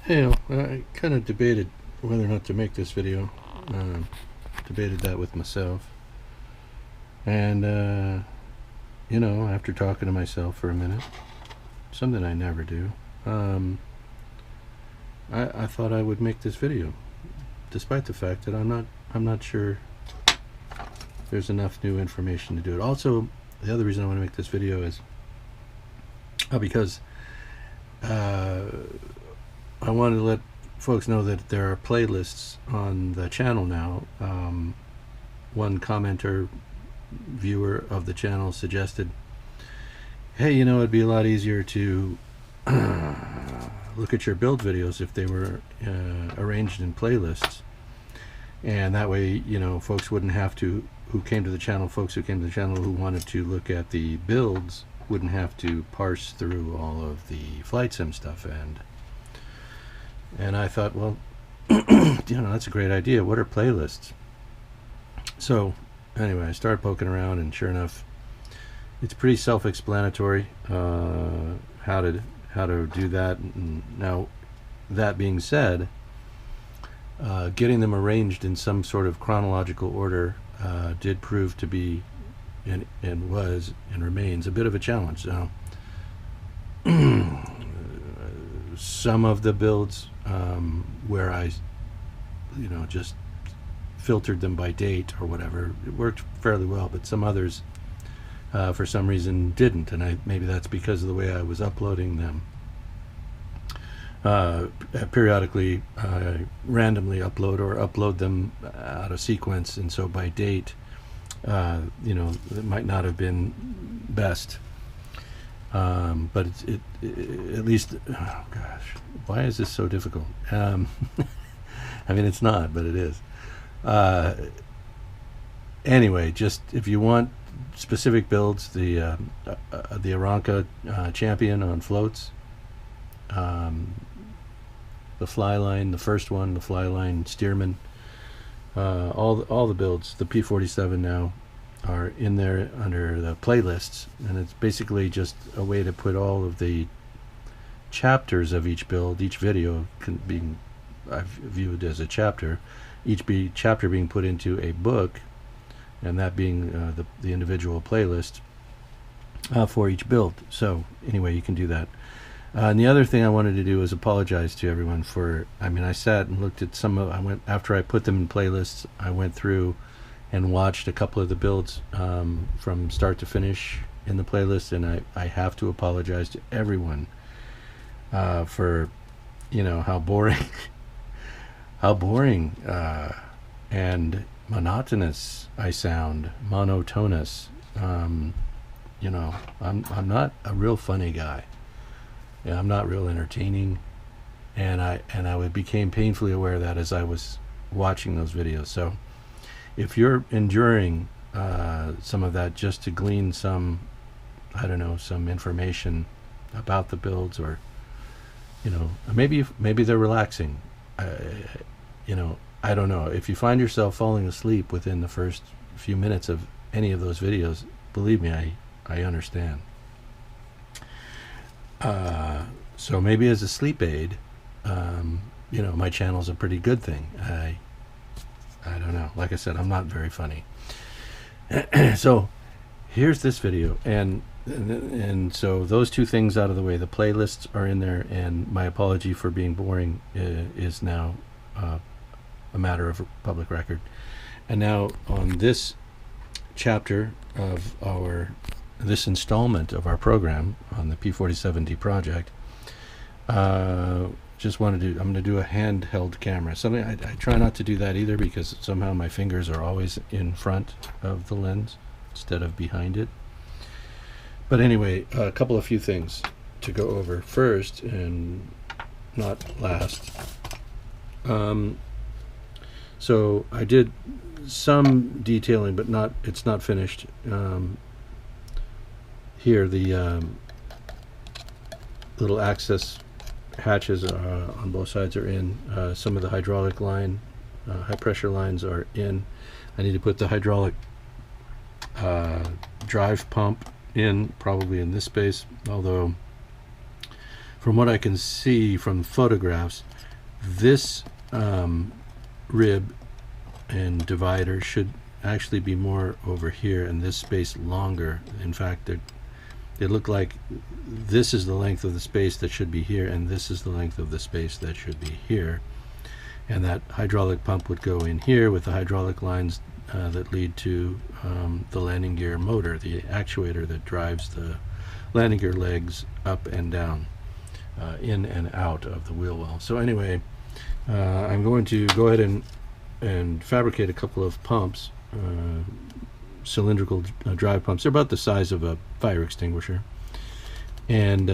I kind of debated whether or not to make this video. Debated that with myself. And, after talking to myself for a minute, something I never do, I thought I would make this video, despite the fact that I'm not sure there's enough new information to do it. Also, the other reason I want to make this video is because I wanted to let folks know that there are playlists on the channel now. One commenter, viewer of the channel, suggested, hey, it'd be a lot easier to look at your build videos if they were arranged in playlists, and that way folks wouldn't have to, folks who came to the channel who wanted to look at the builds wouldn't have to parse through all of the flight sim stuff. And I thought, well, that's a great idea. What are playlists? So anyway, I started poking around, and sure enough, it's pretty self-explanatory how to do that. And now, that being said, getting them arranged in some sort of chronological order did prove to be and was and remains a bit of a challenge. Now, some of the builds where I just filtered them by date or whatever, it worked fairly well, but some others for some reason didn't, and maybe that's because of the way I was uploading them. Periodically randomly upload them out of sequence, and so by date it might not have been best, but it at least, oh gosh, why is this so difficult? I mean, it's not, but it is. Anyway, just if you want specific builds, the Aranca Champion on floats, the Flyline, the first one, the Flyline Steerman, all the builds, the P-47 now, are in there under the playlists, and it's basically just a way to put all of the chapters of each build, each video I've viewed as a chapter, chapter being put into a book, and that being the individual playlist for each build. So anyway, you can do that. And the other thing I wanted to do is apologize to everyone for, I sat and looked at after I put them in playlists, I went through and watched a couple of the builds from start to finish in the playlist, and I have to apologize to everyone for how boring and monotonous I sound, monotonous. I'm not a real funny guy. Yeah, I'm not real entertaining, and I became painfully aware of that as I was watching those videos. So if you're enduring some of that just to glean some information about the builds, or maybe they're relaxing, I don't know. If you find yourself falling asleep within the first few minutes of any of those videos, believe me, I understand. So maybe as a sleep aid, my channel's a pretty good thing. I don't know. Like I said, I'm not very funny. So here's this video, and so those two things out of the way, the playlists are in there, and my apology for being boring is now a matter of public record. And now on this chapter of this installment of our program on the P-47D project, just wanted to I'm going to do a handheld camera. Something I try not to do that either, because somehow my fingers are always in front of the lens instead of behind it. But anyway, a couple of few things to go over first, and not last. So I did some detailing, but it's not finished. Here, the little access hatches on both sides are in. Some of the hydraulic line, high pressure lines are in. I need to put the hydraulic drive pump in, probably in this space, although from what I can see from photographs, This rib and divider should actually be more over here, and this space longer. In fact, they look like this is the length of the space that should be here, and this is the length of the space that should be here. And that hydraulic pump would go in here with the hydraulic lines that lead to the landing gear motor, the actuator that drives the landing gear legs up and down, in and out of the wheel well. So anyway, I'm going to go ahead and fabricate a couple of pumps, cylindrical drive pumps. They're about the size of a fire extinguisher, and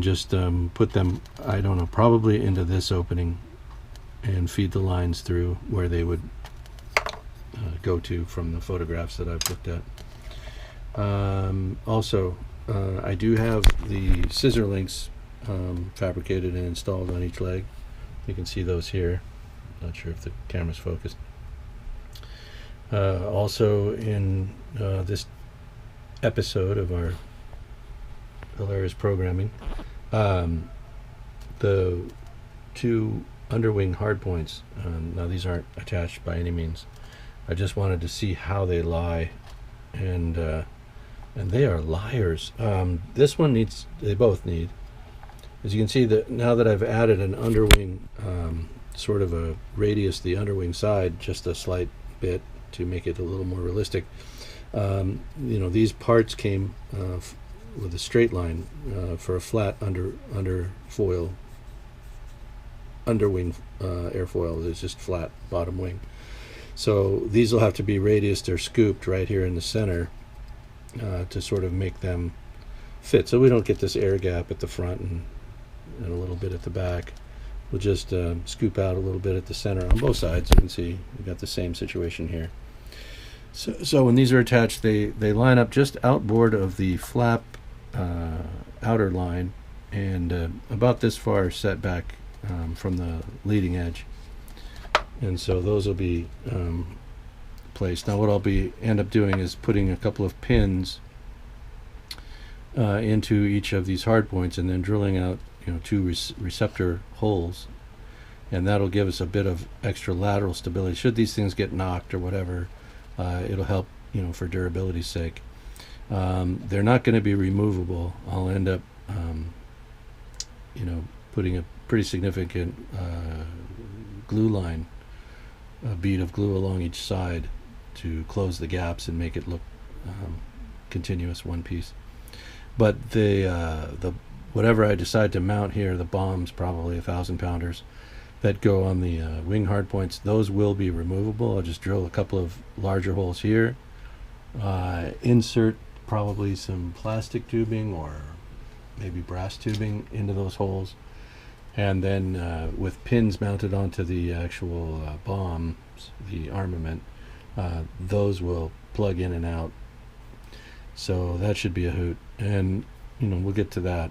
just put them, I don't know, probably into this opening, and feed the lines through where they would go to from the photographs that I've looked at. Also, I do have the scissor links fabricated and installed on each leg. You can see those here. Not sure if the camera's focused. Also, in this episode of our hilarious programming, the two underwing hardpoints. Now these aren't attached by any means. I just wanted to see how they lie, and they are liars. This one needs. They both need. As you can see, that now that I've added an underwing, sort of a radius, the underwing side, just a slight bit to make it a little more realistic. You know, these parts came with a straight line for a flat underfoil. Underwing airfoil is just flat bottom wing. So these will have to be radiused or scooped right here in the center to sort of make them fit. So we don't get this air gap at the front and a little bit at the back. We'll just scoop out a little bit at the center on both sides. You can see we've got the same situation here. So when these are attached, they line up just outboard of the flap outer line, and about this far set back from the leading edge, and so those will be placed. Now what I'll end up doing is putting a couple of pins into each of these hard points, and then drilling out, you know, two receptor holes, and that'll give us a bit of extra lateral stability. Should these things get knocked or whatever, it'll help, you know, for durability's sake. They're not going to be removable. I'll end up you know, putting a pretty significant glue line, a bead of glue along each side to close the gaps and make it look continuous, one piece. But the whatever I decide to mount here, the bombs, probably 1,000-pounders that go on the wing hard points, those will be removable. I'll just drill a couple of larger holes here, insert probably some plastic tubing or maybe brass tubing into those holes, and then with pins mounted onto the actual bombs, the armament, those will plug in and out. So that should be a hoot, and you know, we'll get to that.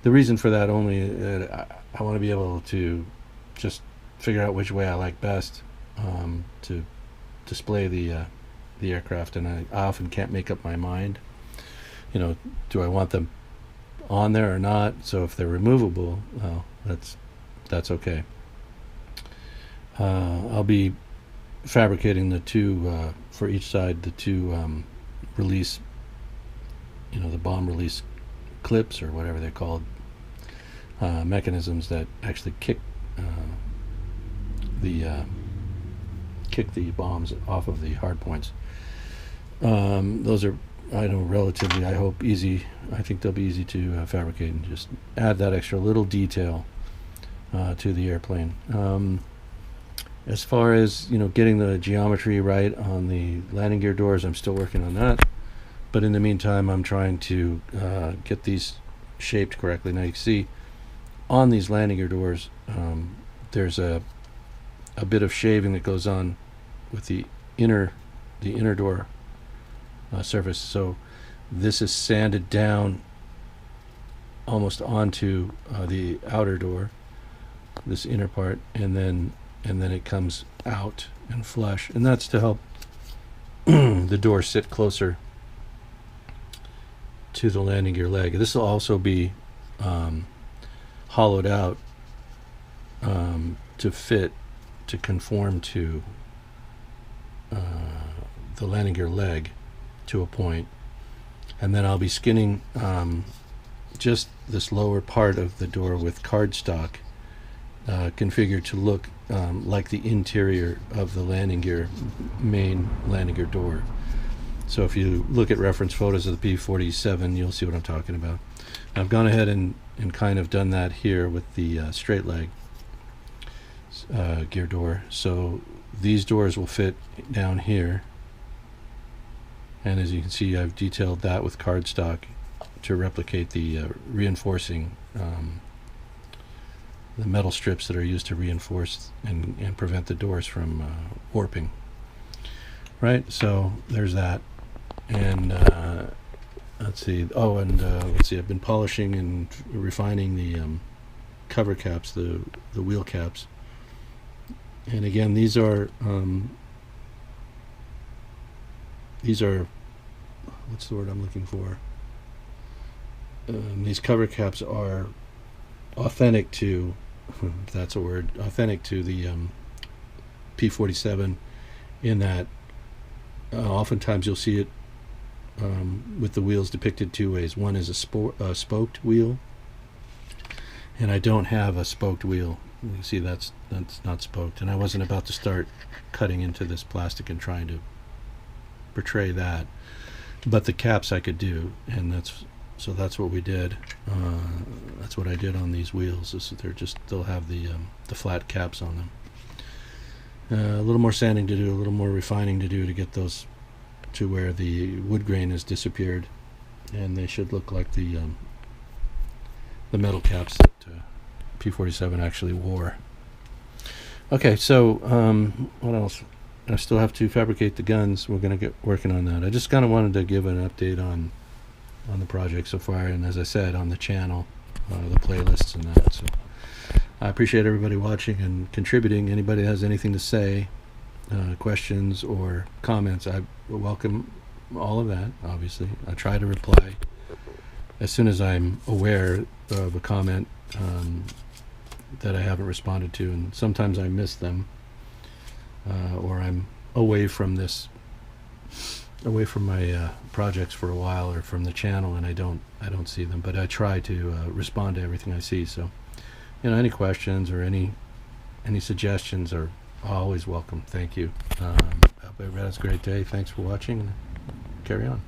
The reason for that only, I want to be able to just figure out which way I like best to display the aircraft, and I often can't make up my mind. You know, do I want them on there or not? So if they're removable, well, that's okay. I'll be fabricating the two for each side, the two release, you know, the bomb release clips or whatever they're called, mechanisms that actually kick the bombs off of the hard points. Those are, I know, relatively, I hope, easy. I think they'll be easy to fabricate and just add that extra little detail to the airplane. As far as, you know, getting the geometry right on the landing gear doors, I'm still working on that. But in the meantime, I'm trying to get these shaped correctly. Now you can see on these landing gear doors, there's a bit of shaving that goes on with the inner door surface. So this is sanded down almost onto the outer door, this inner part, and then it comes out and flush, and that's to help the door sit closer to the landing gear leg. This will also be hollowed out to fit, to conform to the landing gear leg to a point, and then I'll be skinning just this lower part of the door with cardstock configured to look like the interior of the main landing gear door. So if you look at reference photos of the P-47, you'll see what I'm talking about. I've gone ahead and kind of done that here with the straight leg gear door. So these doors will fit down here, and as you can see, I've detailed that with cardstock to replicate the reinforcing the metal strips that are used to reinforce and prevent the doors from warping. Right, so there's that. And let's see. Oh, and let's see. I've been polishing and refining the cover caps, the wheel caps. And again, these are what's the word I'm looking for? These cover caps are authentic to, if that's a word, authentic to the P-47, in that oftentimes you'll see it with the wheels depicted two ways. One is a spoked wheel, and I don't have a spoked wheel. You can see that's not spoked, and I wasn't about to start cutting into this plastic and trying to portray that, but the caps I could do, and that's what we did. That's what I did on these wheels. They'll have the flat caps on them. A little more sanding to do, a little more refining to do to get those to where the wood grain has disappeared, and they should look like the metal caps that P-47 actually wore. Okay, so what else? I still have to fabricate the guns. We're going to get working on that. I just kind of wanted to give an update on the project so far, and as I said, on the channel, the playlists and that. So I appreciate everybody watching and contributing. Anybody that has anything to say, questions or comments, I welcome all of that. Obviously, I try to reply as soon as I'm aware of a comment that I haven't responded to, and sometimes I miss them, or I'm away from my projects for a while, or from the channel, and I don't see them, but I try to respond to everything I see. So, any questions or any suggestions are always welcome. Thank you. Hope everybody has a great day. Thanks for watching, and carry on.